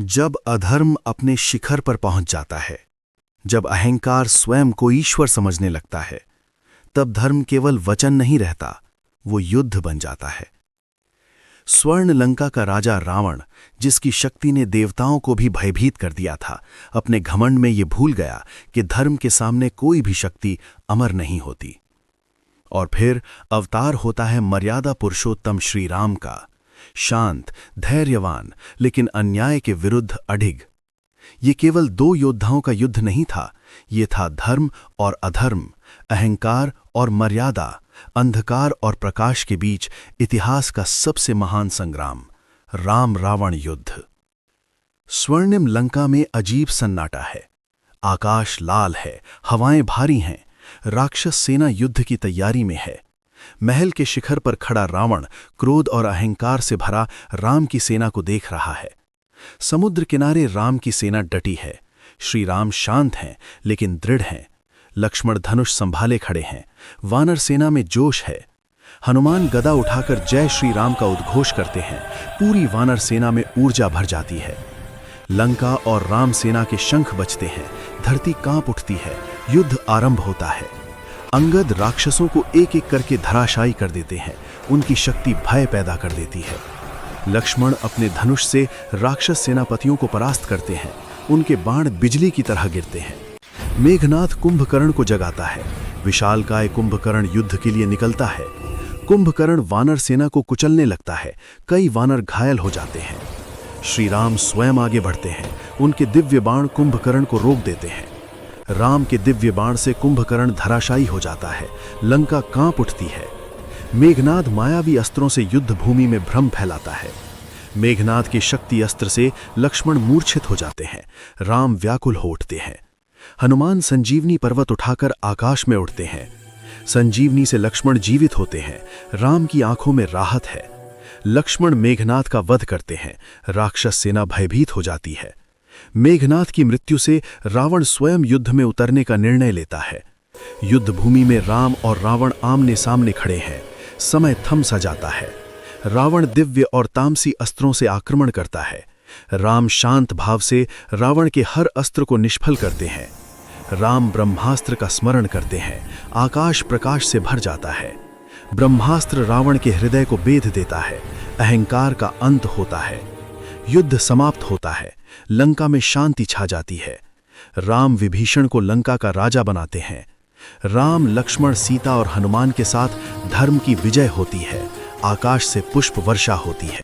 जब अधर्म अपने शिखर पर पहुंच जाता है, जब अहंकार स्वयं को ईश्वर समझने लगता है, तब धर्म केवल वचन नहीं रहता, वो युद्ध बन जाता है। स्वर्ण लंका का राजा रावण, जिसकी शक्ति ने देवताओं को भी भयभीत कर दिया था, अपने घमंड में ये भूल गया कि धर्म के सामने कोई भी शक्ति अमर नहीं होती। और फिर अवतार होता है मर्यादा पुरुषोत्तम श्री राम का, शांत, धैर्यवान, लेकिन अन्याय के विरुद्ध अडिग। ये केवल दो योद्धाओं का युद्ध नहीं था, ये था धर्म और अधर्म, अहंकार और मर्यादा, अंधकार और प्रकाश के बीच इतिहास का सबसे महान संग्राम, राम रावण युद्ध। स्वर्णिम लंका में अजीब सन्नाटा है। आकाश लाल है, हवाएं भारी हैं, राक्षस सेना युद्ध की तैयारी में है। महल के शिखर पर खड़ा रावण क्रोध और अहंकार से भरा राम की सेना को देख रहा है। समुद्र किनारे राम की सेना डटी है। श्री राम शांत हैं लेकिन दृढ़ हैं। लक्ष्मण धनुष संभाले खड़े हैं। वानर सेना में जोश है। हनुमान गदा उठाकर जय श्री राम का उद्घोष करते हैं। पूरी वानर सेना में ऊर्जा भर जाती है। लंका और राम सेना के शंख बजते हैं। धरती कांप उठती है। युद्ध आरंभ होता है। अंगद राक्षसों को एक एक करके धराशायी कर देते हैं। उनकी शक्ति भय पैदा कर देती है। लक्ष्मण अपने धनुष से राक्षस सेनापतियों को परास्त करते हैं। उनके बाण बिजली की तरह गिरते हैं। मेघनाथ कुंभकर्ण को जगाता है। विशालकाय कुंभकर्ण युद्ध के लिए निकलता है। कुंभकर्ण वानर सेना को कुचलने लगता है। कई वानर घायल हो जाते हैं। श्री राम स्वयं आगे बढ़ते हैं। उनके दिव्य बाण कुंभकर्ण को रोक देते हैं। राम के दिव्य बाण से कुंभकर्ण धराशायी हो जाता है। लंका कांप उठती है। मेघनाद मायावी अस्त्रों से युद्ध भूमि में भ्रम फैलाता है। मेघनाद के शक्ति अस्त्र से लक्ष्मण मूर्छित हो जाते हैं। राम व्याकुल हो उठते हैं। हनुमान संजीवनी पर्वत उठाकर आकाश में उड़ते हैं। संजीवनी से लक्ष्मण जीवित होते हैं। राम की आंखों में राहत है। लक्ष्मण मेघनाद का वध करते हैं। राक्षस सेना भयभीत हो जाती है। मेघनाद की मृत्यु से रावण स्वयं युद्ध में उतरने का निर्णय लेता है। युद्ध भूमि में राम और रावण आमने सामने खड़े हैं। समय थम सा जाता है। रावण दिव्य और तामसी अस्त्रों से आक्रमण करता है। राम शांत भाव से रावण के हर अस्त्र को निष्फल करते हैं। राम ब्रह्मास्त्र का स्मरण करते हैं। आकाश प्रकाश से भर जाता है। ब्रह्मास्त्र रावण के हृदय को बेध देता है। अहंकार का अंत होता है। युद्ध समाप्त होता है। लंका में शांति छा जाती है। राम विभीषण को लंका का राजा बनाते हैं। राम, लक्ष्मण, सीता और हनुमान के साथ धर्म की विजय होती है। आकाश से पुष्प वर्षा होती है।